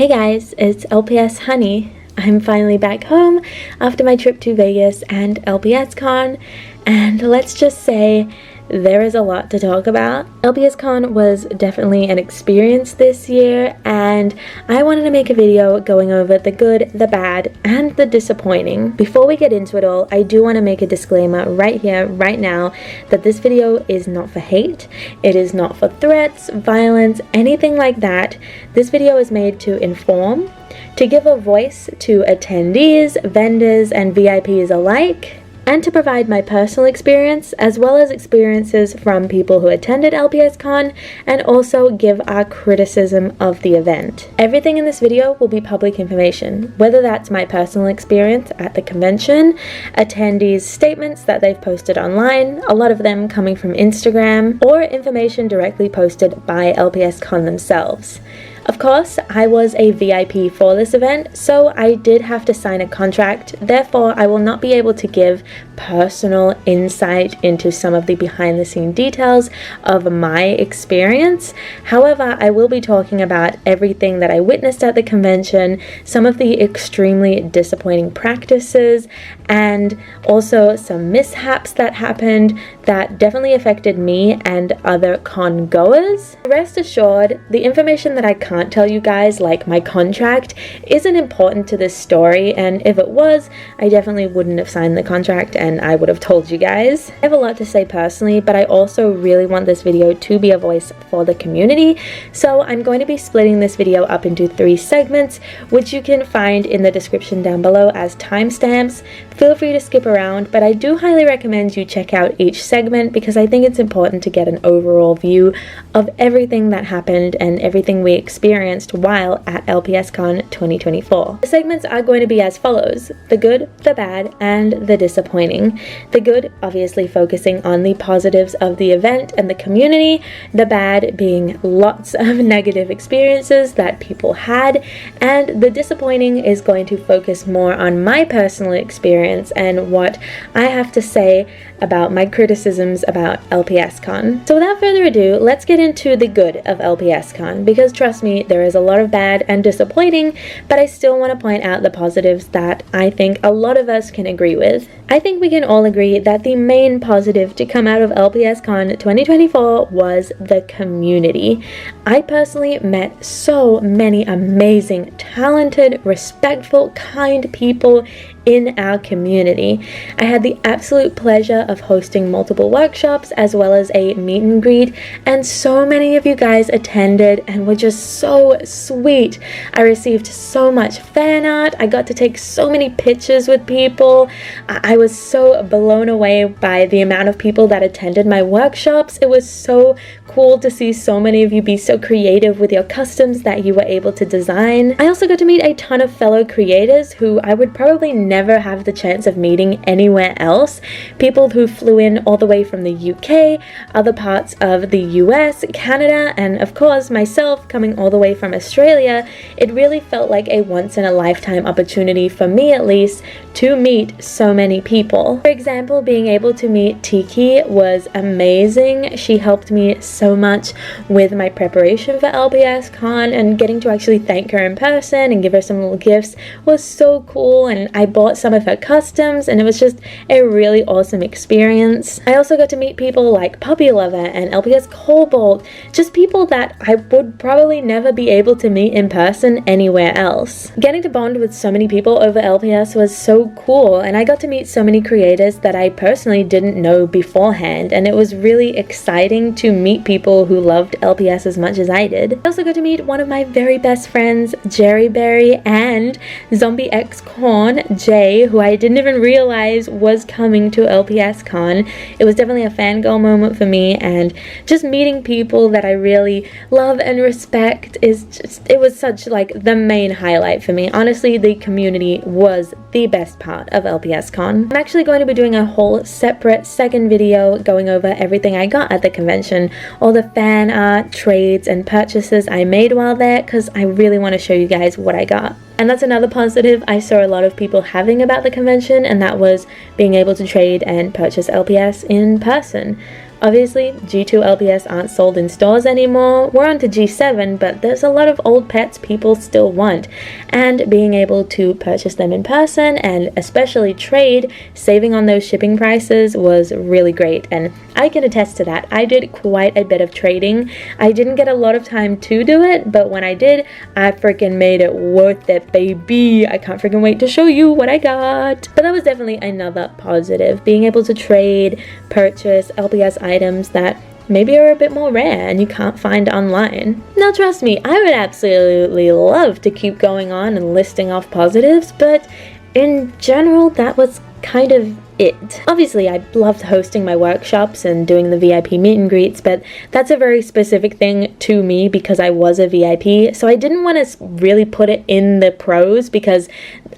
Hey guys, it's LPSHoney. I'm finally back home after my trip to Vegas and LPSCon, and let's just say there is a lot to talk about. LPSCon was definitely an experience this year, and I wanted to make a video going over the good, the bad, and the disappointing. Before we get into it all, I do want to make a disclaimer right here, right now, that this video is not for hate. It is not for threats, violence, anything like that. This video is made to inform, to give a voice to attendees, vendors, and VIPs alike, and to provide my personal experience as well as experiences from people who attended LPSCon, and also give our criticism of the event. Everything in this video will be public information, whether that's my personal experience at the convention, attendees' statements that they've posted online, a lot of them coming from Instagram, or information directly posted by LPSCon themselves. Of course, I was a VIP for this event, so I did have to sign a contract. Therefore, I will not be able to give personal insight into some of the behind-the-scenes details of my experience. However, I will be talking about everything that I witnessed at the convention, some of the extremely disappointing practices, and also some mishaps that happened that definitely affected me and other con goers. Rest assured, the information that I can't tell you guys, like my contract, isn't important to this story, and if it was, I definitely wouldn't have signed the contract and I would have told you guys. I have a lot to say personally, but I also really want this video to be a voice for the community, so I'm going to be splitting this video up into 3 segments, which you can find in the description down below as timestamps. Feel free to skip around, but I do highly recommend you check out each segment because I think it's important to get an overall view of everything that happened and everything we experienced while at LPSCon 2024. The segments are going to be as follows: the good, the bad, and the disappointing. The good, obviously focusing on the positives of the event and the community, the bad being lots of negative experiences that people had, and the disappointing is going to focus more on my personal experience and what I have to say about my criticisms about LPSCon. So without further ado, let's get into the good of LPSCon, because trust me, there is a lot of bad and disappointing, but I still want to point out the positives that I think a lot of us can agree with. I think we can all agree that the main positive to come out of LPSCon 2024 was the community. I personally met so many amazing, talented, respectful, kind people in our community. I had the absolute pleasure of hosting multiple workshops as well as a meet and greet, and so many of you guys attended and were just so sweet. I received so much fan art. I got to take so many pictures with people. I was so blown away by the amount of people that attended my workshops. It was so cool to see so many of you be so creative with your customs that you were able to design. I also got to meet a ton of fellow creators who I would probably never have the chance of meeting anywhere else. People who flew in all the way from the UK, other parts of the US, Canada, and of course myself coming all the way from Australia. It really felt like a once-in-a-lifetime opportunity, for me at least, to meet so many people. For example, being able to meet Tiki was amazing. She helped me so much with my preparation for LPSCon, and getting to actually thank her in person and give her some little gifts was so cool, and I bought some of her customs, and it was just a really awesome experience. I also got to meet people like Puppy Lover and LPS Cobalt, just people that I would probably never be able to meet in person anywhere else. Getting to bond with so many people over LPS was so cool, and I got to meet so many creators that I personally didn't know beforehand, and it was really exciting to meet people who loved LPS as much as I did. I also got to meet one of my very best friends, Jerry Berry, and Zombie X Corn, Jay, who I didn't even realize was coming to LPSCon. It was definitely a fangirl moment for me, and just meeting people that I really love and respect it was such like the main highlight for me. Honestly, the community was the best part of LPSCon. I'm actually going to be doing a whole separate second video going over everything I got at the convention, all the fan art, trades, and purchases I made while there, because I really want to show you guys what I got. And that's another positive I saw a lot of people having about the convention, and that was being able to trade and purchase LPS in person. Obviously, G2 LPS aren't sold in stores anymore. We're on to G7, but there's a lot of old pets people still want, and being able to purchase them in person and especially trade, saving on those shipping prices was really great, and I can attest to that. I did quite a bit of trading. I didn't get a lot of time to do it, but when I did, I freaking made it worth it, baby. I can't freaking wait to show you what I got. But that was definitely another positive, being able to trade, purchase LPS items that maybe are a bit more rare and you can't find online. Now trust me, I would absolutely love to keep going on and listing off positives, but in general that was kind of it. Obviously, I loved hosting my workshops and doing the VIP meet and greets, but that's a very specific thing to me because I was a VIP, so I didn't want to really put it in the pros because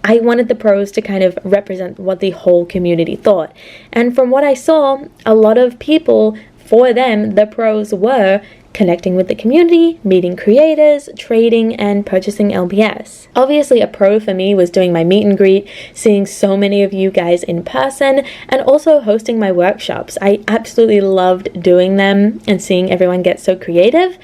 I wanted the pros to kind of represent what the whole community thought. And from what I saw, a lot of people, for them, the pros were connecting with the community, meeting creators, trading, and purchasing LPS. Obviously, a pro for me was doing my meet and greet, seeing so many of you guys in person, and also hosting my workshops. I absolutely loved doing them and seeing everyone get so creative.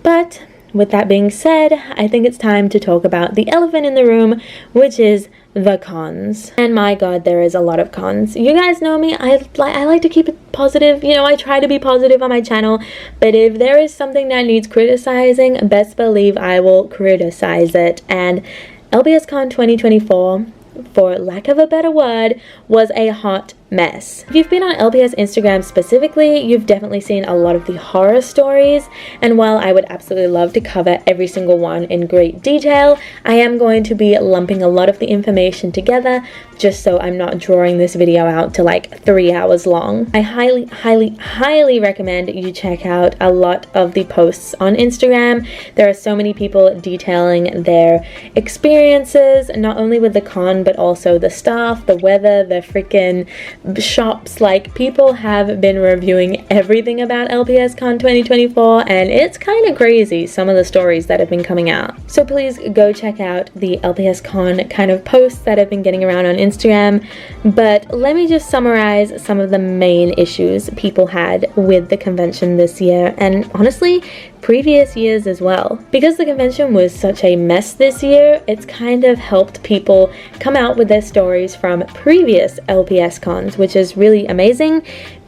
But with that being said, I think it's time to talk about the elephant in the room, which is the cons. And my god, there is a lot of cons. You guys know me, I like to keep it positive. You know, I try to be positive on my channel, but if there is something that needs criticizing, best believe I will criticize it. And LPSCon 2024, for lack of a better word, was a hot mess. If you've been on LPS Instagram specifically, you've definitely seen a lot of the horror stories, and while I would absolutely love to cover every single one in great detail, I am going to be lumping a lot of the information together just so I'm not drawing this video out to like 3 hours long. I highly recommend you check out a lot of the posts on Instagram. There are so many people detailing their experiences, not only with the con but also the staff, the weather, the freaking shops. Like, people have been reviewing everything about LPSCon 2024, and it's kind of crazy, some of the stories that have been coming out. So please go check out the LPSCon kind of posts that have been getting around on Instagram. But let me just summarize some of the main issues people had with the convention this year, and honestly, previous years as well. Because the convention was such a mess this year, it's kind of helped people come out with their stories from previous LPS cons, which is really amazing.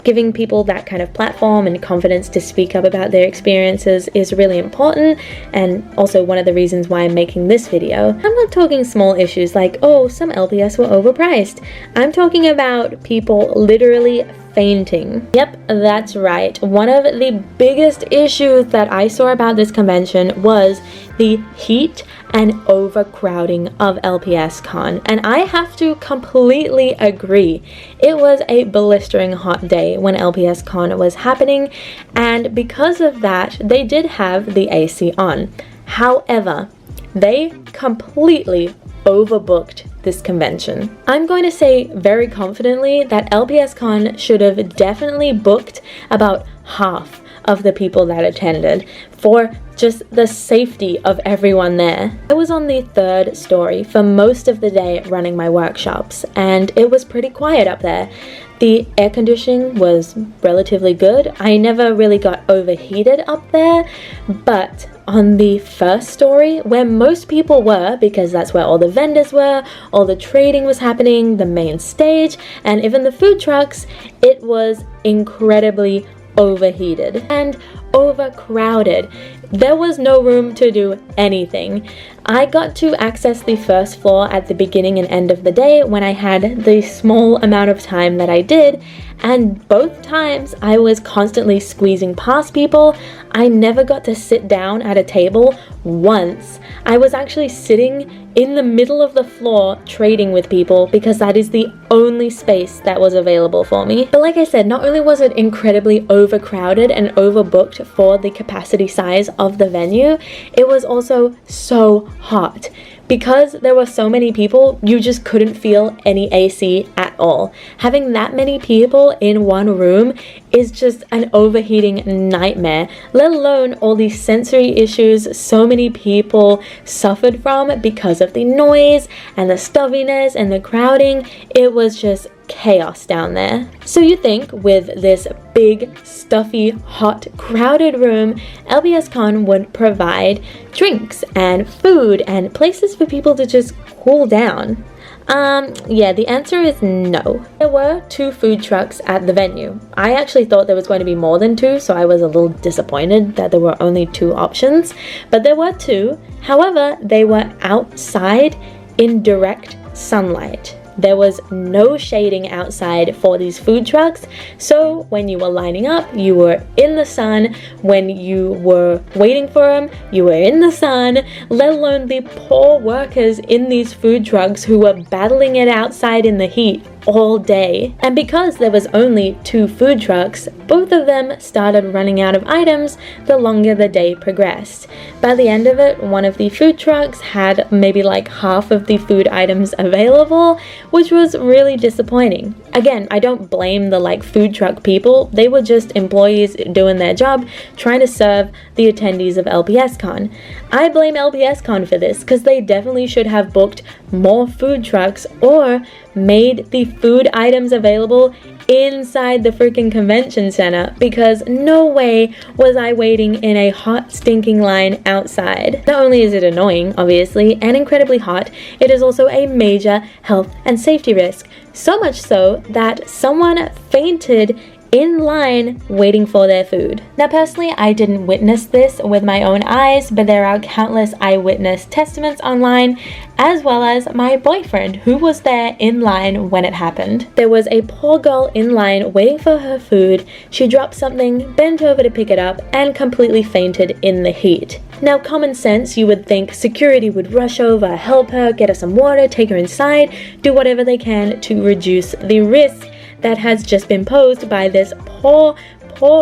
Giving people that kind of platform and confidence to speak up about their experiences is really important, and also one of the reasons why I'm making this video. I'm not talking small issues like, oh, some LPS were overpriced. I'm talking about people literally fainting. Yep, that's right. One of the biggest issues that I saw about this convention was the heat and overcrowding of LPSCon, and I have to completely agree. It was a blistering hot day when LPSCon was happening, and because of that, they did have the AC on. However, they completely overbooked this convention. I'm going to say very confidently that LPSCon should have definitely booked about half of the people that attended for just the safety of everyone there. I was on the third story for most of the day running my workshops, and it was pretty quiet up there. The air conditioning was relatively good. I never really got overheated up there, but on the first story, where most people were, because that's where all the vendors were, all the trading was happening, the main stage, and even the food trucks, it was incredibly overheated and overcrowded. There was no room to do anything. I got to access the first floor at the beginning and end of the day when I had the small amount of time that I did, and both times I was constantly squeezing past people. I never got to sit down at a table once. I was actually sitting in the middle of the floor trading with people because that is the only space that was available for me. But like I said, not only was it incredibly overcrowded and overbooked for the capacity size of the venue, it was also so hot. Because there were so many people, you just couldn't feel any AC at all. Having that many people in one room is just an overheating nightmare, let alone all these sensory issues so many people suffered from because of the noise and the stuffiness and the crowding. It was just chaos down there. So you think with this big, stuffy, hot, crowded room, LPSCon would provide drinks and food and places for people to just cool down. Yeah, the answer is no. There were 2 food trucks at the venue. I actually thought there was going to be more than 2, so I was a little disappointed that there were only 2 options. But there were 2. However, they were outside in direct sunlight. There was no shading outside for these food trucks, so when you were lining up, you were in the sun. When you were waiting for them, you were in the sun, let alone the poor workers in these food trucks who were battling it outside in the heat all day. And because there was only 2 food trucks, both of them started running out of items the longer the day progressed. By the end of it, one of the food trucks had maybe like half of the food items available, which was really disappointing. Again, I don't blame the food truck people. They were just employees doing their job, trying to serve the attendees of LPSCon. I blame LPSCon for this because they definitely should have booked more food trucks or made the food items available inside the freaking convention center, because no way was I waiting in a hot stinking line outside. Not only is it annoying, obviously, and incredibly hot, it is also a major health and safety risk. So much so that someone fainted in line waiting for their food. Now personally, I didn't witness this with my own eyes, but there are countless eyewitness testaments online, as well as my boyfriend who was there in line when it happened. There was a poor girl in line waiting for her food. She dropped something, bent over to pick it up, and completely fainted in the heat. Now, common sense, you would think security would rush over, help her, get her some water, take her inside, do whatever they can to reduce the risk that has just been posed by this poor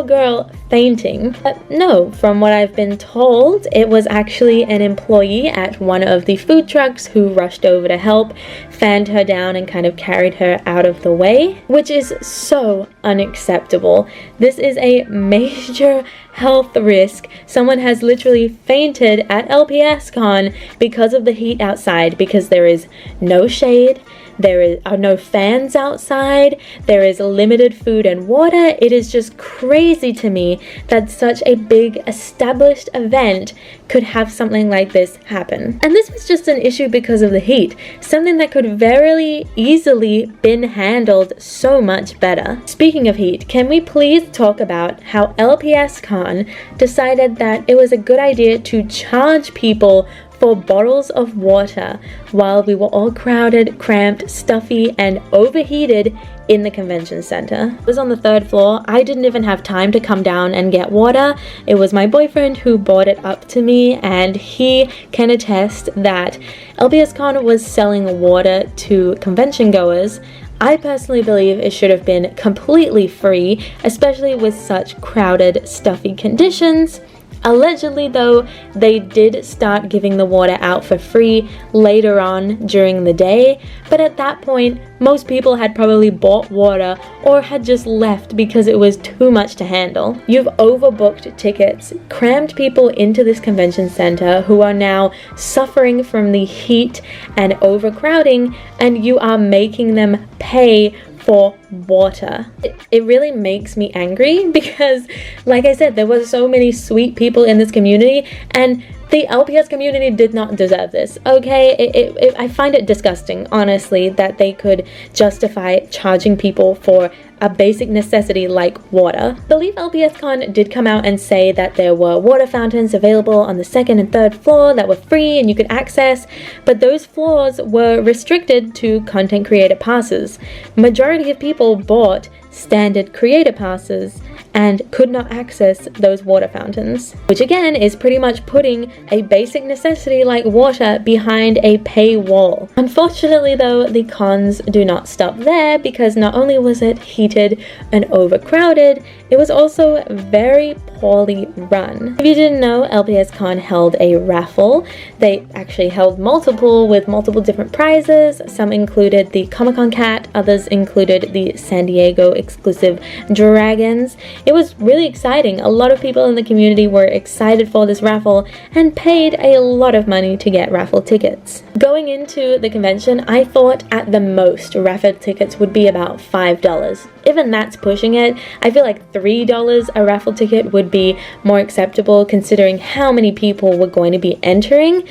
girl fainting. But no, from what I've been told, it was actually an employee at one of the food trucks who rushed over to help, fanned her down, and kind of carried her out of the way, which is so unacceptable. This is a major health risk. Someone has literally fainted at LPSCon because of the heat outside, because there is no shade, there are no fans outside, there is limited food and water. It is just crazy to me that such a big established event could have something like this happen. And this was just an issue because of the heat, something that could very easily been handled so much better. Speaking of heat, can we please talk about how LPSCon decided that it was a good idea to charge people for bottles of water while we were all crowded, cramped, stuffy, and overheated in the convention center. It was on the 3rd floor. I didn't even have time to come down and get water. It was my boyfriend who brought it up to me, and he can attest that LPSCon was selling water to convention goers. I personally believe it should have been completely free, especially with such crowded, stuffy conditions. Allegedly though, they did start giving the water out for free later on during the day, but at that point, most people had probably bought water or had just left because it was too much to handle. You've overbooked tickets, crammed people into this convention center who are now suffering from the heat and overcrowding, and you are making them pay for water. It really makes me angry because, like I said, there were so many sweet people in this community, and the LPS community did not deserve this, okay? I find it disgusting, honestly, that they could justify charging people for a basic necessity like water. I believe LPSCon did come out and say that there were water fountains available on the 2nd and 3rd floor that were free and you could access, but those floors were restricted to content creator passes. Majority of people bought standard creator passes and could not access those water fountains, which again is pretty much putting a basic necessity like water behind a paywall. Unfortunately though, the cons do not stop there, because not only was it heated and overcrowded, it was also very poorly run. If you didn't know, LPSCon held a raffle. They actually held multiple with multiple different prizes. Some included the Comic-Con cat, others included the San Diego exclusive dragons. It was really exciting. A lot of people in the community were excited for this raffle and paid a lot of money to get raffle tickets. Going into the convention, I thought at the most raffle tickets would be about $5. Even that's pushing it. I feel like $3 a raffle ticket would be more acceptable considering how many people were going to be entering,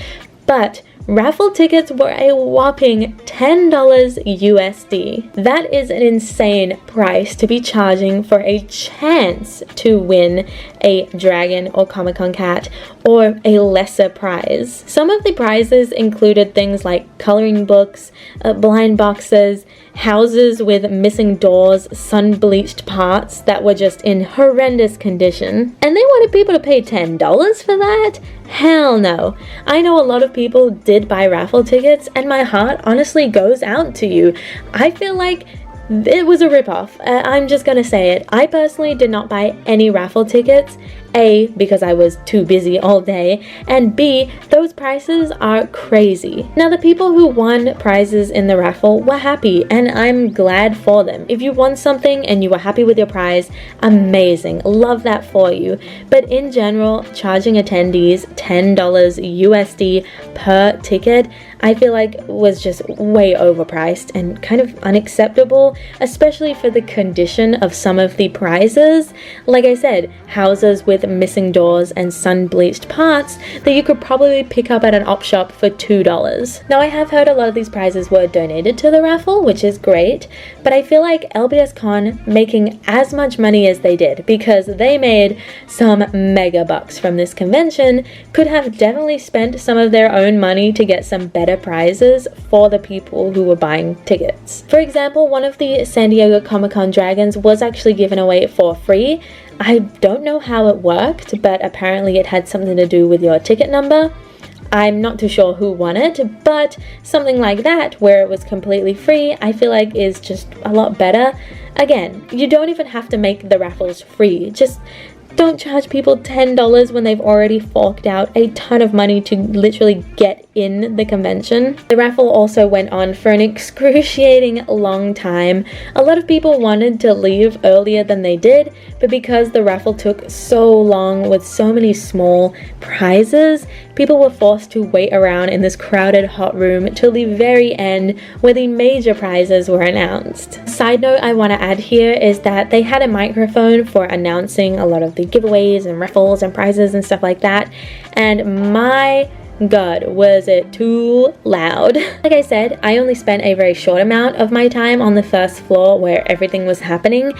but raffle tickets were a whopping $10 USD. That is an insane price to be charging for a chance to win a dragon or Comic-Con cat or a lesser prize. Some of the prizes included things like coloring books, blind boxes, houses with missing doors, sun-bleached parts that were just in horrendous condition. And they wanted people to pay $10 for that? Hell no. I know a lot of people did buy raffle tickets, and my heart honestly goes out to you. I feel like it was a ripoff. I'm just gonna say it. I personally did not buy any raffle tickets. A, because I was too busy all day, and B, those prices are crazy. Now, the people who won prizes in the raffle were happy, and I'm glad for them. If you won something and you were happy with your prize, amazing. Love that for you. But in general, charging attendees $10 USD per ticket, I feel like was just way overpriced and kind of unacceptable, especially for the condition of some of the prizes. Like I said, houses with missing doors and sun-bleached parts that you could probably pick up at an op shop for $2. Now, I have heard a lot of these prizes were donated to the raffle, which is great, but I feel like LPSCon making as much money as they did, because they made some mega bucks from this convention, could have definitely spent some of their own money to get some better prizes for the people who were buying tickets. For example, one of the San Diego Comic-Con dragons was actually given away for free. I don't know how it worked, but apparently it had something to do with your ticket number. I'm not too sure who won it, but something like that where it was completely free, I feel like is just a lot better. Again, you don't even have to make the raffles free. Just don't charge people $10 when they've already forked out a ton of money to literally get in the convention. The raffle also went on for an excruciating long time. A lot of people wanted to leave earlier than they did, but because the raffle took so long with so many small prizes, people were forced to wait around in this crowded hot room till the very end where the major prizes were announced. Side note I want to add here is that they had a microphone for announcing a lot of the giveaways and raffles and prizes and stuff like that, and my God, was it too loud. Like I said, I only spent a very short amount of my time on the first floor where everything was happening,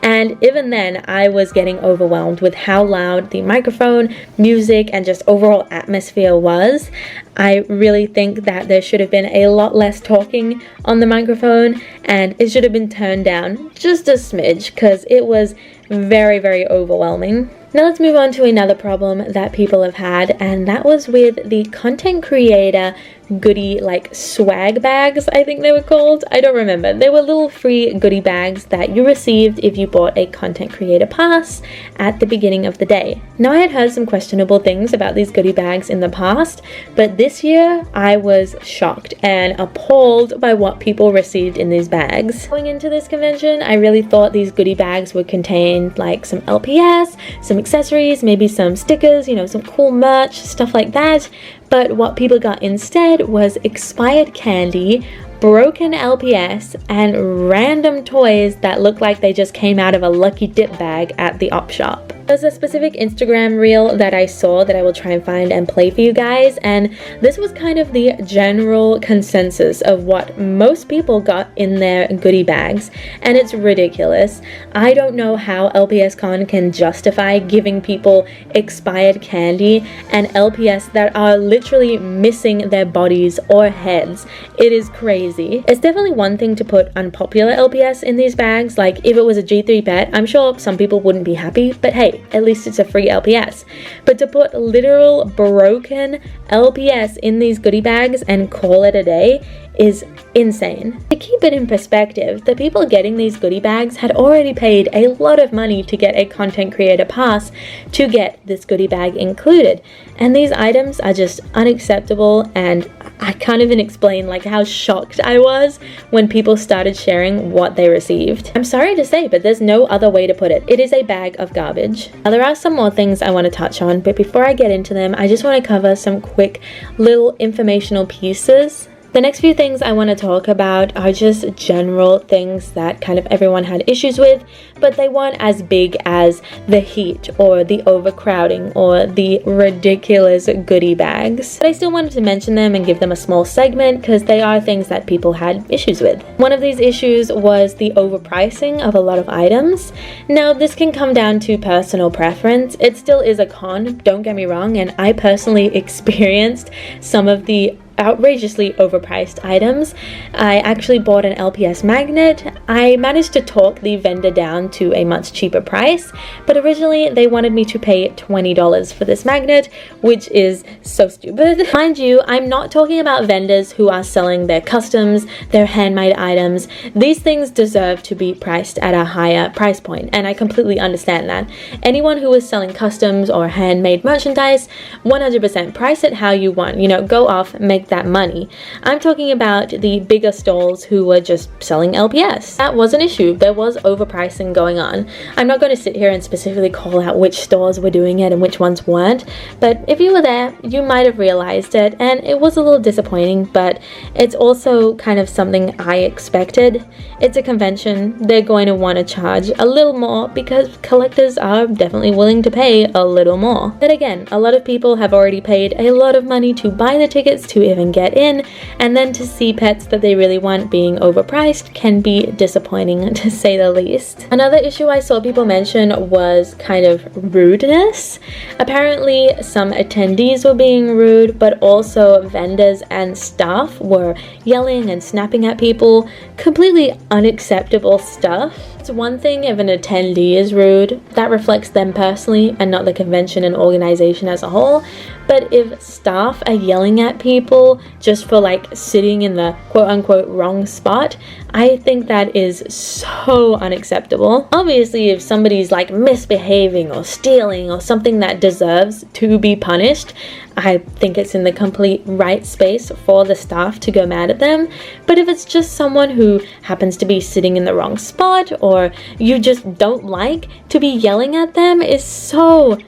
and even then I was getting overwhelmed with how loud the microphone, music, and just overall atmosphere was. I really think that there should have been a lot less talking on the microphone, and it should have been turned down just a smidge because it was very, very overwhelming. Now let's move on to another problem that people have had, and that was with the content creator goodie, like swag bags, I think they were called. I don't remember. They were little free goodie bags that you received if you bought a content creator pass at the beginning of the day. Now, I had heard some questionable things about these goodie bags in the past, but this year I was shocked and appalled by what people received in these bags. Going into this convention, I really thought these goodie bags would contain like some LPS, some accessories, maybe some stickers, you know, some cool merch, stuff like that. But what people got instead was expired candy, broken LPS, and random toys that look like they just came out of a Lucky Dip bag at the op shop. There's a specific Instagram reel that I saw that I will try and find and play for you guys, and this was kind of the general consensus of what most people got in their goodie bags, and it's ridiculous. I don't know how LPSCon can justify giving people expired candy and LPS that are literally missing their bodies or heads. It is crazy. It's definitely one thing to put unpopular LPS in these bags, like if it was a G3 pet, I'm sure some people wouldn't be happy, but hey, at least it's a free LPS. But to put literal broken LPS in these goodie bags and call it a day is insane. To keep it in perspective, the people getting these goodie bags had already paid a lot of money to get a content creator pass to get this goodie bag included, and these items are just unacceptable, and I can't even explain like how shocked I was when people started sharing what they received. I'm sorry to say, but there's no other way to put it. It is a bag of garbage. charge. Now there are some more things I want to touch on, but before I get into them, I just want to cover some quick little informational pieces. The next few things I want to talk about are just general things that kind of everyone had issues with, but they weren't as big as the heat or the overcrowding or the ridiculous goodie bags. But I still wanted to mention them and give them a small segment because they are things that people had issues with. One of these issues was the overpricing of a lot of items. Now this can come down to personal preference. It still is a con, don't get me wrong, and I personally experienced some of the outrageously overpriced items. I actually bought an LPS magnet. I managed to talk the vendor down to a much cheaper price, but originally they wanted me to pay $20 for this magnet, which is so stupid. Mind you, I'm not talking about vendors who are selling their customs, their handmade items. These things deserve to be priced at a higher price point, and I completely understand that. Anyone who is selling customs or handmade merchandise, 100% price it how you want. You know, go off, make that money. I'm talking about the bigger stalls who were just selling LPS. That was an issue. There was overpricing going on. I'm not going to sit here and specifically call out which stores were doing it and which ones weren't, but if you were there, you might have realized it, and it was a little disappointing, but it's also kind of something I expected. It's a convention. They're going to want to charge a little more because collectors are definitely willing to pay a little more. But again, a lot of people have already paid a lot of money to buy the tickets to even get in, and then to see pets that they really want being overpriced can be disappointing to say the least. Another issue I saw people mention was kind of rudeness. Apparently some attendees were being rude, but also vendors and staff were yelling and snapping at people. Completely unacceptable stuff. It's one thing if an attendee is rude, that reflects them personally and not the convention and organization as a whole. But if staff are yelling at people just for like sitting in the quote-unquote wrong spot, I think that is so unacceptable. Obviously, if somebody's like misbehaving or stealing or something that deserves to be punished, I think it's in the complete right space for the staff to go mad at them. But if it's just someone who happens to be sitting in the wrong spot or you just don't like, to be yelling at them is so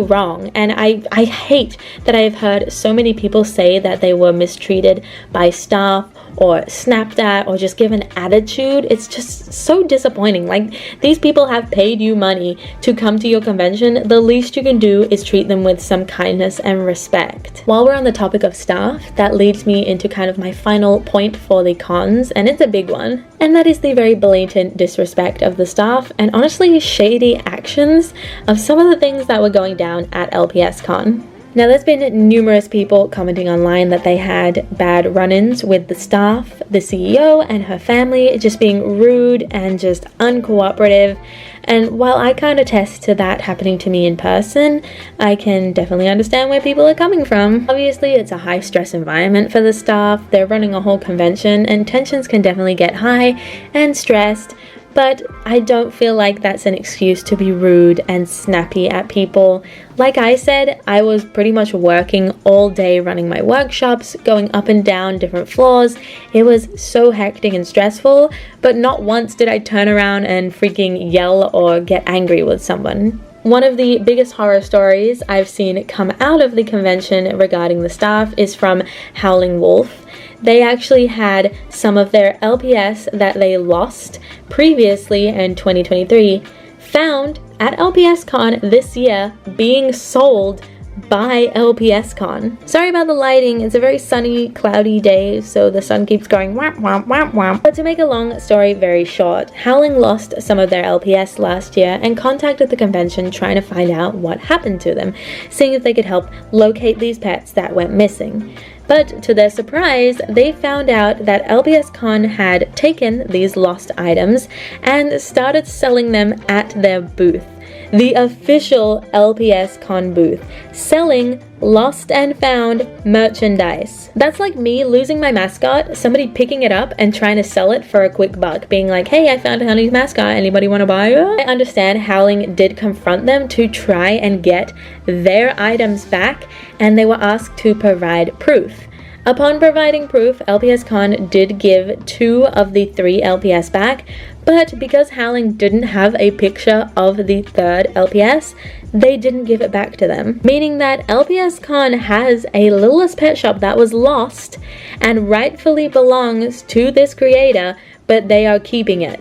wrong. And I hate that I've heard so many people say that they were mistreated by staff or snapped at or just given attitude. It's just so disappointing. Like, these people have paid you money to come to your convention. The least you can do is treat them with some kindness and respect. While we're on the topic of staff, that leads me into kind of my final point for the cons, and it's a big one, and that is the very blatant disrespect of the staff and honestly shady actions of some of the things that were going down at LPSCon. Now, there's been numerous people commenting online that they had bad run-ins with the staff, the CEO and her family just being rude and just uncooperative. And while I can't attest to that happening to me in person, I can definitely understand where people are coming from. Obviously, it's a high-stress environment for the staff. They're running a whole convention and tensions can definitely get high and stressed. But I don't feel like that's an excuse to be rude and snappy at people. Like I said, I was pretty much working all day running my workshops, going up and down different floors. It was so hectic and stressful, but not once did I turn around and freaking yell or get angry with someone. One of the biggest horror stories I've seen come out of the convention regarding the staff is from Howling Wolf. They actually had some of their LPS that they lost previously in 2023 found at LPSCon this year being sold by LPSCon. Sorry about the lighting, it's a very sunny, cloudy day, so the sun keeps going wham wham wham wham. But to make a long story very short, Howling lost some of their LPS last year and contacted the convention trying to find out what happened to them, seeing if they could help locate these pets that went missing. But to their surprise, they found out that LPSCon had taken these lost items and started selling them at their booth. The official LPSCon booth, selling lost and found merchandise. That's like me losing my mascot, somebody picking it up and trying to sell it for a quick buck, being like, hey, I found Honey's mascot, anybody want to buy it? I understand Howling did confront them to try and get their items back, and they were asked to provide proof. Upon providing proof, LPSCon did give 2 of the 3 LPS back, but because Howling didn't have a picture of the 3rd LPS, they didn't give it back to them. Meaning that LPSCon has a Littlest Pet Shop that was lost and rightfully belongs to this creator, but they are keeping it.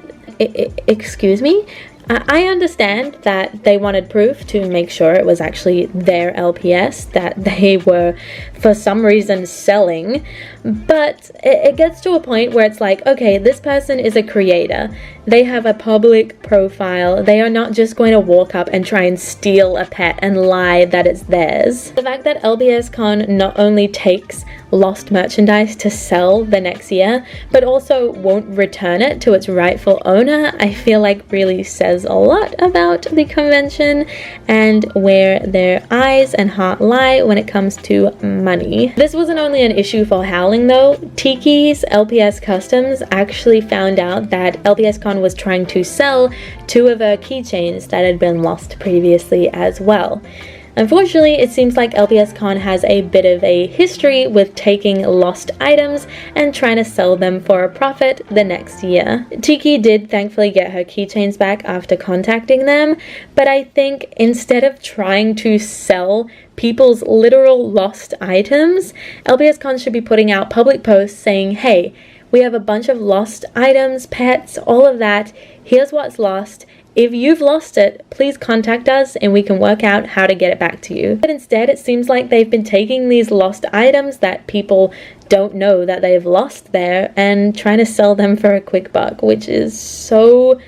Excuse me? I understand that they wanted proof to make sure it was actually their LPS that they were for some reason selling, but it gets to a point where it's like, okay, this person is a creator. They have a public profile. They are not just going to walk up and try and steal a pet and lie that it's theirs. The fact that LPSCon not only takes lost merchandise to sell the next year, but also won't return it to its rightful owner, I feel like really says a lot about the convention and where their eyes and heart lie when it comes to money. This wasn't only an issue for Howling though. Tiki's LPS Customs actually found out that LPSCon was trying to sell 2 of her keychains that had been lost previously as well. Unfortunately, it seems like LPSCon has a bit of a history with taking lost items and trying to sell them for a profit the next year. Tiki did thankfully get her keychains back after contacting them, but I think instead of trying to sell people's literal lost items, LPSCon should be putting out public posts saying, hey, we have a bunch of lost items, pets, all of that. Here's what's lost. If you've lost it, please contact us and we can work out how to get it back to you. But instead, it seems like they've been taking these lost items that people don't know that they've lost there and trying to sell them for a quick buck, which is so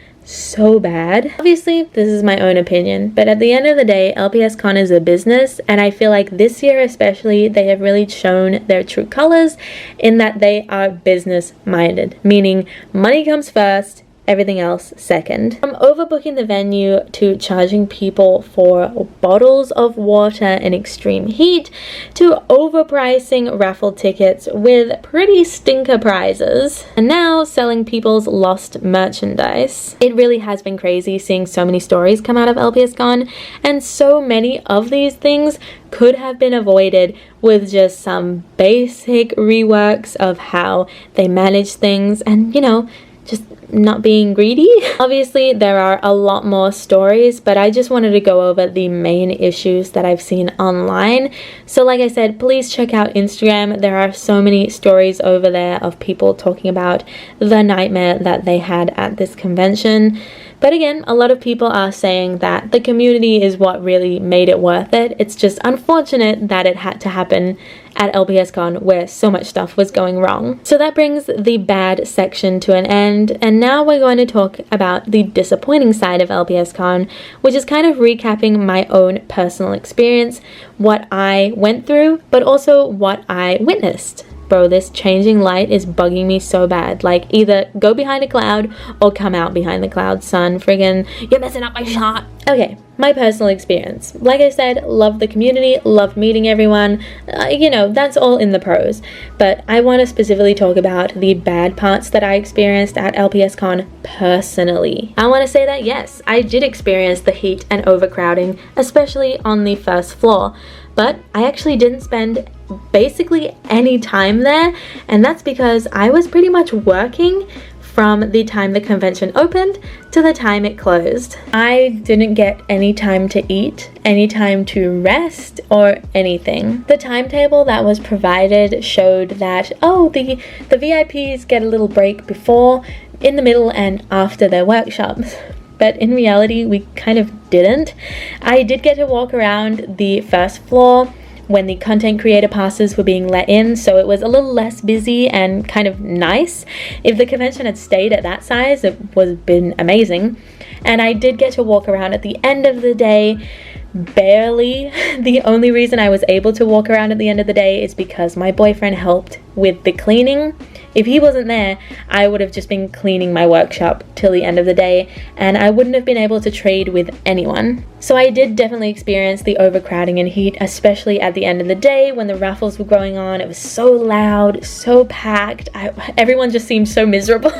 bad. Obviously, this is my own opinion, but at the end of the day, LPSCon is a business, and I feel like this year especially, they have really shown their true colors in that they are business-minded, meaning money comes first, everything else second. From overbooking the venue to charging people for bottles of water in extreme heat to overpricing raffle tickets with pretty stinker prizes and now selling people's lost merchandise. It really has been crazy seeing so many stories come out of LPSCon, and so many of these things could have been avoided with just some basic reworks of how they manage things and, you know, just not being greedy. Obviously, there are a lot more stories, but I just wanted to go over the main issues that I've seen online. So like I said, please check out Instagram. There are so many stories over there of people talking about the nightmare that they had at this convention. But again, a lot of people are saying that the community is what really made it worth it. It's just unfortunate that it had to happen at LPSCon where so much stuff was going wrong. So that brings the bad section to an end, and now we're going to talk about the disappointing side of LPSCon, which is kind of recapping my own personal experience, what I went through, but also what I witnessed. Bro, this changing light is bugging me so bad. Like, either go behind a cloud or come out behind the cloud, son. Friggin', you're messing up my shot. Okay, my personal experience. Like I said, love the community, love meeting everyone. You know, that's all in the pros. But I want to specifically talk about the bad parts that I experienced at LPSCon personally. I want to say that yes, I did experience the heat and overcrowding, especially on the first floor. But I actually didn't spend basically any time there, and that's because I was pretty much working from the time the convention opened to the time it closed. I didn't get any time to eat, any time to rest, or anything. The timetable that was provided showed that, oh, the VIPs get a little break before, in the middle, and after their workshops. But in reality, we kind of didn't. I did get to walk around the first floor when the content creator passes were being let in, so it was a little less busy and kind of nice. If the convention had stayed at that size, it would have been amazing. And I did get to walk around at the end of the day, barely. The only reason I was able to walk around at the end of the day is because my boyfriend helped with the cleaning. If he wasn't there, I would have just been cleaning my workshop till the end of the day, and I wouldn't have been able to trade with anyone. So I did definitely experience the overcrowding and heat, especially at the end of the day when the raffles were going on. It was so loud, so packed. Everyone just seemed so miserable.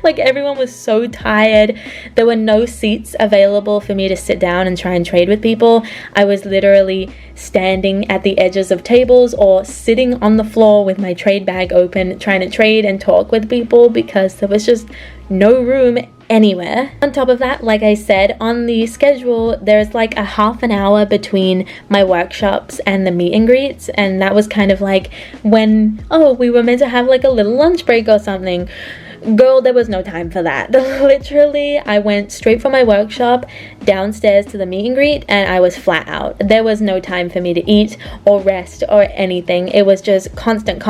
Like, everyone was so tired. There were no seats available for me to sit down and try and trade with people. I was literally standing at the edges of tables or sitting on the floor with my trade bag open, trying to trade and talk with people because there was just no room anywhere. On top of that, like I said, on the schedule there's like a half an hour between my workshops and the meet and greets, and that was kind of like when, oh, we were meant to have like a little lunch break or something. Girl, there was no time for that. Literally, I went straight from my workshop downstairs to the meet and greet and I was flat out. There was no time for me to eat or rest or anything. It was just constant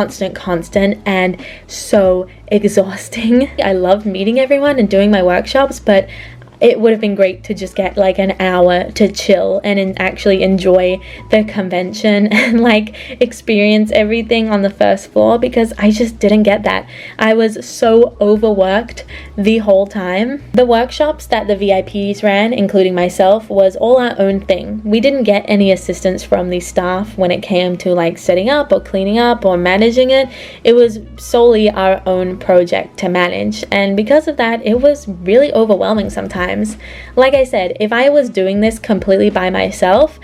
and so exhausting. I loved meeting everyone and doing my workshops, but it would have been great to just get like an hour to chill and actually enjoy the convention and like experience everything on the first floor, because I just didn't get that. I was so overworked the whole time. The workshops that the VIPs ran, including myself, was all our own thing. We didn't get any assistance from the staff when it came to like setting up or cleaning up or managing it. It was solely our own project to manage, and because of that, it was really overwhelming sometimes. Like I said, if I was doing this completely by myself,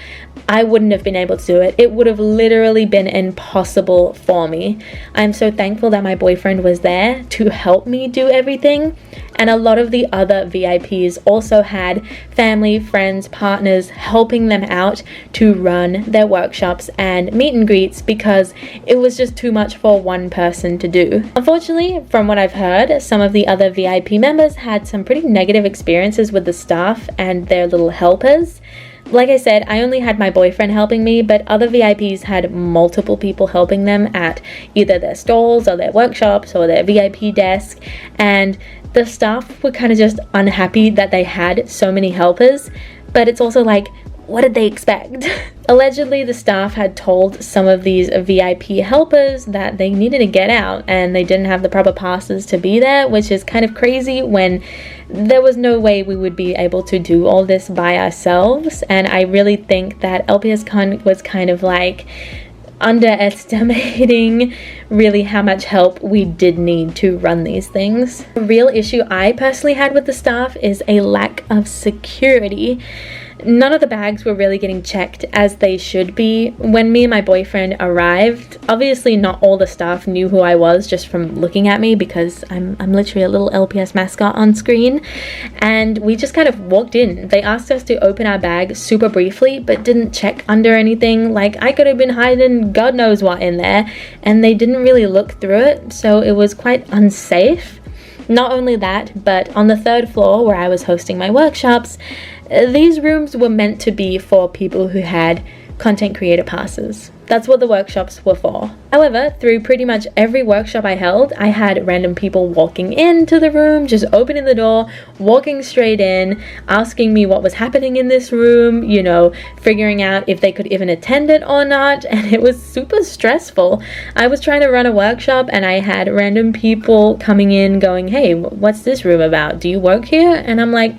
I wouldn't have been able to do it. It would have literally been impossible for me. I'm so thankful that my boyfriend was there to help me do everything. And a lot of the other VIPs also had family, friends, partners helping them out to run their workshops and meet and greets, because it was just too much for one person to do. Unfortunately, from what I've heard, some of the other VIP members had some pretty negative experiences with the staff and their little helpers. Like I said, I only had my boyfriend helping me, but other VIPs had multiple people helping them at either their stalls or their workshops or their VIP desk, and the staff were kind of just unhappy that they had so many helpers. But it's also like, what did they expect? Allegedly, the staff had told some of these VIP helpers that they needed to get out and they didn't have the proper passes to be there, which is kind of crazy when there was no way we would be able to do all this by ourselves. And I really think that LPSCon was kind of like underestimating really how much help we did need to run these things. The real issue I personally had with the staff is a lack of security. None of the bags were really getting checked as they should be. When me and my boyfriend arrived, obviously not all the staff knew who I was just from looking at me, because I'm literally a little LPS mascot on screen, and we just kind of walked in. They asked us to open our bag super briefly but didn't check under anything. Like, I could have been hiding God knows what in there, and they didn't really look through it, so it was quite unsafe. Not only that, but on the third floor where I was hosting my workshops, these rooms were meant to be for people who had content creator passes. That's what the workshops were for. However, through pretty much every workshop I held, I had random people walking into the room, just opening the door, walking straight in, asking me what was happening in this room, you know, figuring out if they could even attend it or not, and it was super stressful. I was trying to run a workshop and I had random people coming in going, hey, what's this room about? Do you work here? And I'm like,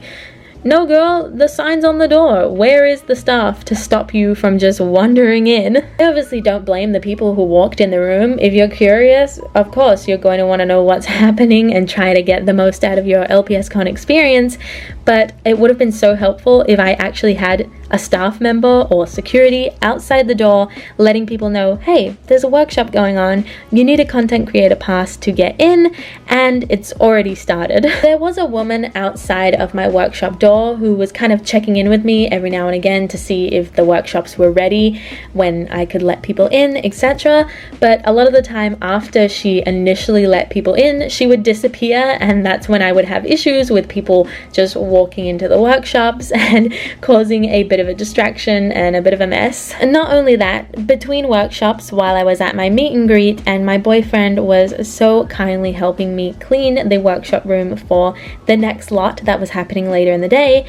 no girl, the sign's on the door. Where is the staff to stop you from just wandering in? I obviously don't blame the people who walked in the room. If you're curious, of course you're going to want to know what's happening and try to get the most out of your LPSCon experience, but it would have been so helpful if I actually had a staff member or security outside the door letting people know, hey, there's a workshop going on, you need a content creator pass to get in, and it's already started. There was a woman outside of my workshop door who was kind of checking in with me every now and again to see if the workshops were ready, when I could let people in, etc. But a lot of the time after she initially let people in, she would disappear, and that's when I would have issues with people just walking into the workshops and causing a bit of a distraction and a bit of a mess. And not only that, between workshops while I was at my meet and greet, and my boyfriend was so kindly helping me clean the workshop room for the next lot that was happening later in the day,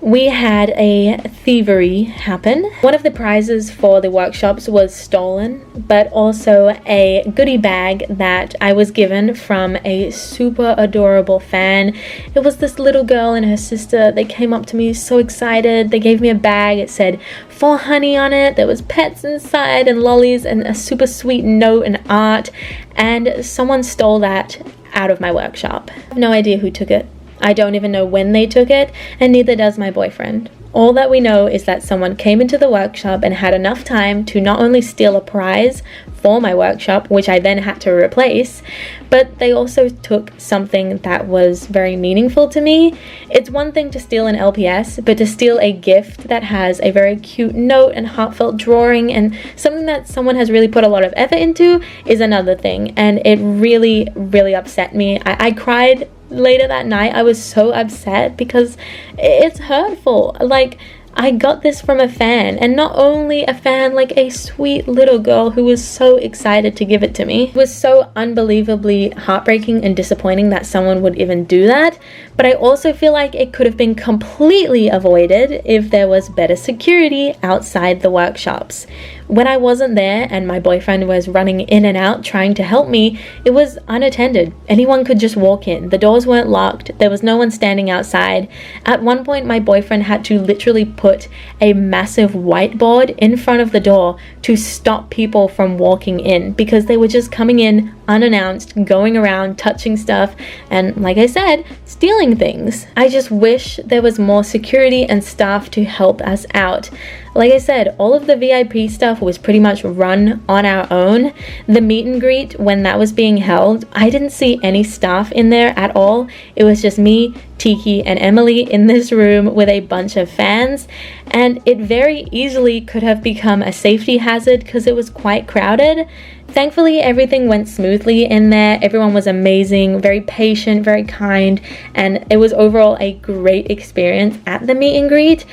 we had a thievery happen. One of the prizes for the workshops was stolen, but also a goodie bag that I was given from a super adorable fan. It was this little girl and her sister. They came up to me so excited. They gave me a bag. It said "For Honey" on it. There was pets inside and lollies and a super sweet note and art, and someone stole that out of my workshop. I have no idea who took it. I don't even know when they took it, and neither does my boyfriend. All that we know is that someone came into the workshop and had enough time to not only steal a prize for my workshop, which I then had to replace, but they also took something that was very meaningful to me. It's one thing to steal an LPS, but to steal a gift that has a very cute note and heartfelt drawing and something that someone has really put a lot of effort into is another thing, and it really, really upset me. I cried later that night. I was so upset because it's hurtful. Like, I got this from a fan, and not only a fan, like a sweet little girl who was so excited to give it to me. It was so unbelievably heartbreaking and disappointing that someone would even do that, but I also feel like it could have been completely avoided if there was better security outside the workshops. When I wasn't there and my boyfriend was running in and out trying to help me, it was unattended. Anyone could just walk in. The doors weren't locked. There was no one standing outside. At one point, my boyfriend had to literally put a massive whiteboard in front of the door to stop people from walking in because they were just coming in unannounced, going around, touching stuff, and like I said, stealing things. I just wish there was more security and staff to help us out. Like I said, all of the VIP stuff was pretty much run on our own. The meet and greet, when that was being held, I didn't see any staff in there at all. It was just me, Tiki, and Emily in this room with a bunch of fans, and it very easily could have become a safety hazard because it was quite crowded. Thankfully, everything went smoothly in there. Everyone was amazing, very patient, very kind, and it was overall a great experience at the meet and greet.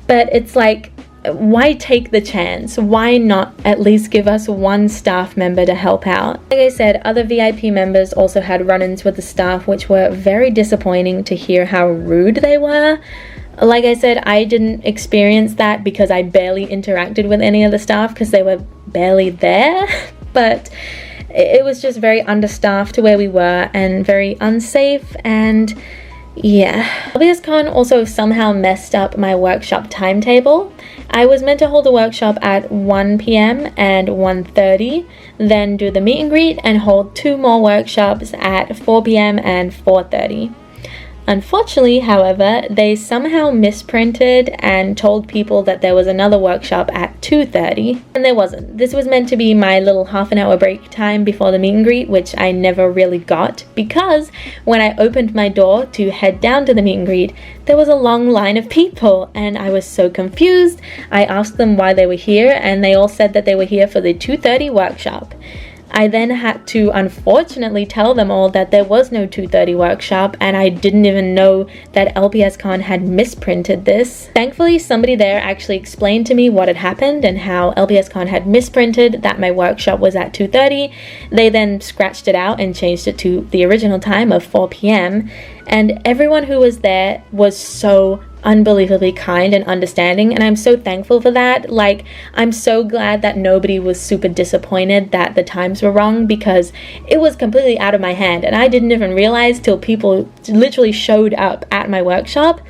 But it's like, why take the chance? Why not at least give us one staff member to help out? Like I said, other VIP members also had run-ins with the staff, which were very disappointing to hear how rude they were. Like I said, I didn't experience that because I barely interacted with any of the staff because they were barely there. But it was just very understaffed where we were and very unsafe, and yeah. LPSCon also somehow messed up my workshop timetable. I was meant to hold a workshop at 1 p.m. and 1:30, then do the meet and greet and hold 2 more workshops at 4 p.m. and 4:30. Unfortunately, however, they somehow misprinted and told people that there was another workshop at 2:30, and there wasn't. This was meant to be my little half an hour break time before the meet and greet, which I never really got because when I opened my door to head down to the meet and greet, there was a long line of people and I was so confused. I asked them why they were here and they all said that they were here for the 2:30 workshop. I then had to unfortunately tell them all that there was no 2:30 workshop, and I didn't even know that LPSCon had misprinted this. Thankfully, somebody there actually explained to me what had happened and how LPSCon had misprinted that my workshop was at 2:30. They then scratched it out and changed it to the original time of 4 p.m. And everyone who was there was so unbelievably kind and understanding, and I'm so thankful for that. Like, I'm so glad that nobody was super disappointed that the times were wrong because it was completely out of my hand and I didn't even realize till people literally showed up at my workshop.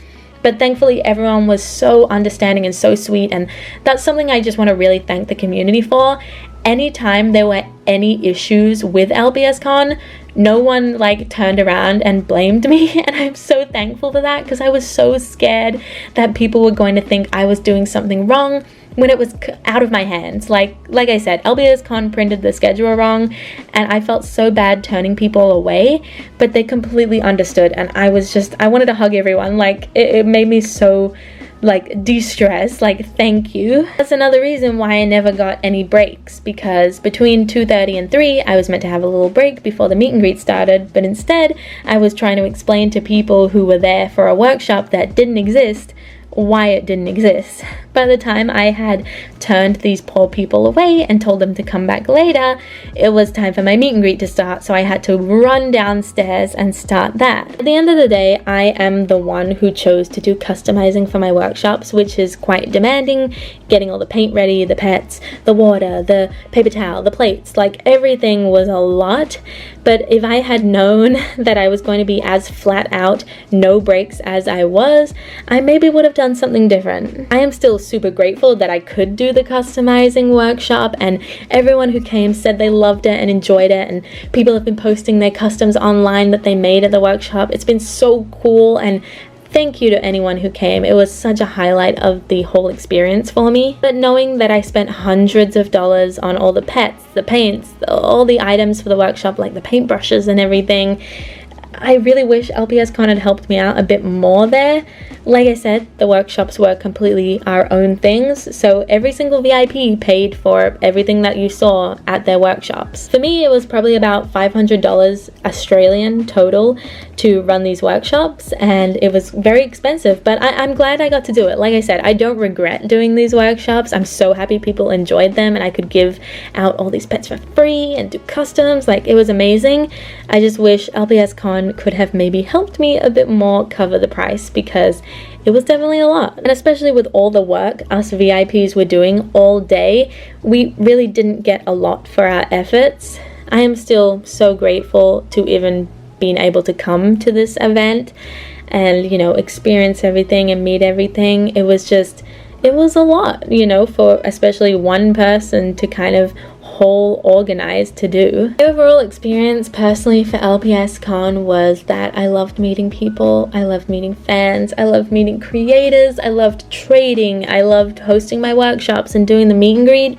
But thankfully everyone was so understanding and so sweet, and that's something I just want to really thank the community for. Anytime there were any issues with LPSCon, no one like turned around and blamed me, and I'm so thankful for that because I was so scared that people were going to think I was doing something wrong when it was out of my hands. Like I said, LPSCon printed the schedule wrong and I felt so bad turning people away, but they completely understood, and I wanted to hug everyone. Like it made me so like de-stress, like thank you. That's another reason why I never got any breaks, because between 2:30 and 3 I was meant to have a little break before the meet and greet started, but instead I was trying to explain to people who were there for a workshop that didn't exist why it didn't exist. by the time I had turned these poor people away and told them to come back later, it was time for my meet and greet to start, so I had to run downstairs and start that. At the end of the day, I am the one who chose to do customizing for my workshops, which is quite demanding, getting all the paint ready, the pets, the water, the paper towel, the plates, like everything was a lot. But if I had known that I was going to be as flat out, no breaks as I was, I maybe would have done something different. I am still super grateful that I could do the customizing workshop, and everyone who came said they loved it and enjoyed it, and people have been posting their customs online that they made at the workshop. It's been so cool, and thank you to anyone who came. It was such a highlight of the whole experience for me. But knowing that I spent hundreds of dollars on all the pets, the paints, all the items for the workshop, like the paintbrushes and everything, I really wish LPSCon had helped me out a bit more there. Like I said, the workshops were completely our own things, so every single VIP paid for everything that you saw at their workshops. For me, it was probably about $500 Australian total to run these workshops, and it was very expensive, but I'm glad I got to do it. Like I said, I don't regret doing these workshops. I'm so happy people enjoyed them and I could give out all these pets for free and do customs. Like, it was amazing. I just wish LPSCon could have maybe helped me a bit more cover the price, because it was definitely a lot. And especially with all the work us VIPs were doing all day, we really didn't get a lot for our efforts. I am still so grateful to even being able to come to this event and, you know, experience everything and meet everything. It was a lot, you know, for especially one person to kind of whole organized to do. The overall experience personally for LPSCon was that I loved meeting people, I loved meeting fans, I loved meeting creators, I loved trading, I loved hosting my workshops and doing the meet and greet.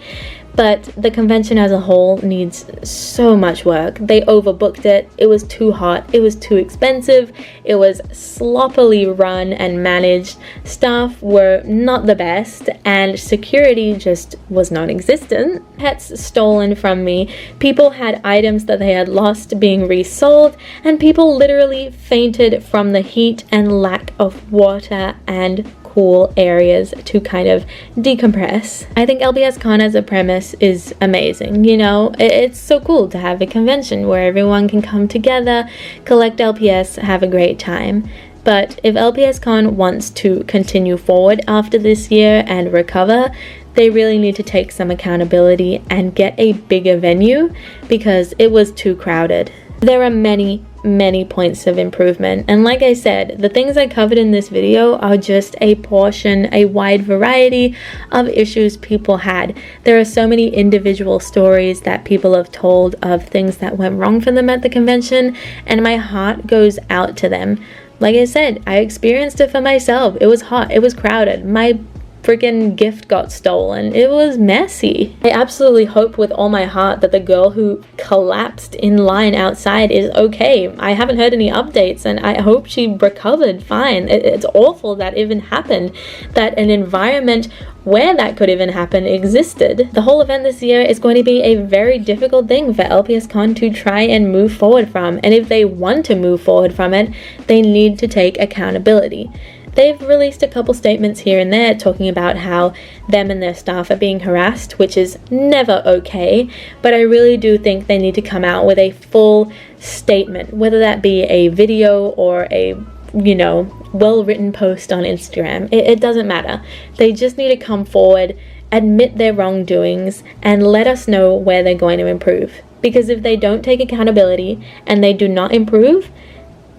But the convention as a whole needs so much work. They overbooked it. It was too hot. It was too expensive. It was sloppily run and managed. Staff were not the best, and security just was non-existent. Pets stolen from me. People had items that they had lost being resold, and people literally fainted from the heat and lack of water and cool areas to kind of decompress. I think LPSCon as a premise is amazing. You know, it's so cool to have a convention where everyone can come together, collect LPS, have a great time. But if LPSCon wants to continue forward after this year and recover, they really need to take some accountability and get a bigger venue, because it was too crowded. There are many points of improvement, and like I said, the things I covered in this video are just a portion, a wide variety of issues people had. There are so many individual stories that people have told of things that went wrong for them at the convention, and my heart goes out to them. Like I said, I experienced it for myself. It was hot, it was crowded, my freaking gift got stolen. It was messy. I absolutely hope with all my heart that the girl who collapsed in line outside is okay. I haven't heard any updates, and I hope she recovered fine. It's awful that even happened, that an environment where that could even happen existed. The whole event this year is going to be a very difficult thing for LPSCon to try and move forward from, and if they want to move forward from it, they need to take accountability. They've released a couple statements here and there talking about how them and their staff are being harassed, which is never okay, but I really do think they need to come out with a full statement, whether that be a video or a, you know, well-written post on Instagram. It doesn't matter. They just need to come forward, admit their wrongdoings, and let us know where they're going to improve. Because if they don't take accountability and they do not improve,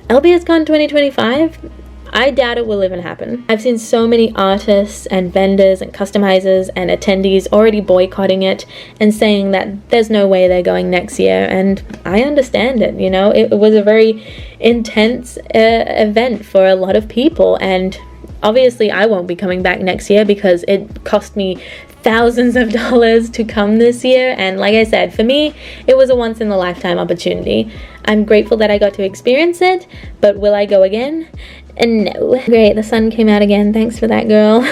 LPSCon 2025, I doubt it will even happen. I've seen so many artists and vendors and customizers and attendees already boycotting it and saying that there's no way they're going next year, and I understand it. You know, it was a very intense event for a lot of people, and obviously I won't be coming back next year because it cost me thousands of dollars to come this year, and like I said, for me it was a once-in-a-lifetime opportunity. I'm grateful that I got to experience it, but will I go again? No. Great, the sun came out again. Thanks for that, girl.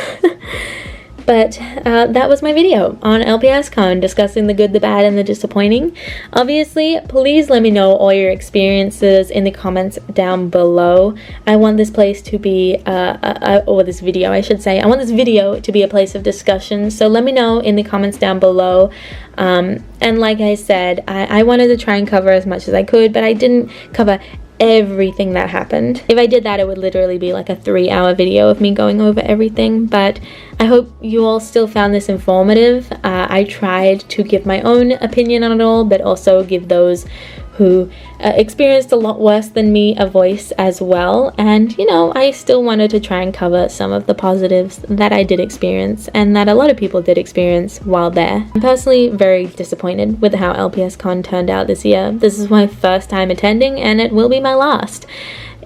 But that was my video on LPSCon, discussing the good, the bad, and the disappointing. Obviously, please let me know all your experiences in the comments down below. I want this place to be, or this video I should say, I want this video to be a place of discussion, so let me know in the comments down below. And like I said, I wanted to try and cover as much as I could, but I didn't cover everything that happened. If I did that, it would literally be like a 3-hour video of me going over everything, but I hope you all still found this informative. I tried to give my own opinion on it all, but also give those who experienced a lot worse than me a voice as well. And you know, I still wanted to try and cover some of the positives that I did experience and that a lot of people did experience while there. I'm personally very disappointed with how LPSCon turned out this year. This is my first time attending and it will be my last.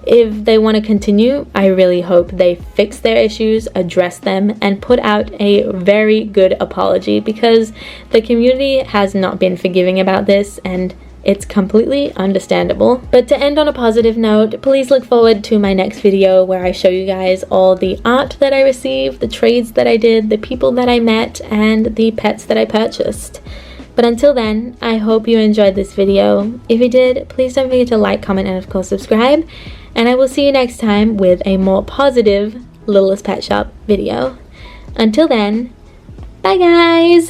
If they want to continue, I really hope they fix their issues, address them, and put out a very good apology, because the community has not been forgiving about this, and it's completely understandable. But to end on a positive note, please look forward to my next video where I show you guys all the art that I received, the trades that I did, the people that I met, and the pets that I purchased. But until then, I hope you enjoyed this video. If you did, please don't forget to like, comment, and of course subscribe. And I will see you next time with a more positive Littlest Pet Shop video. Until then, bye guys!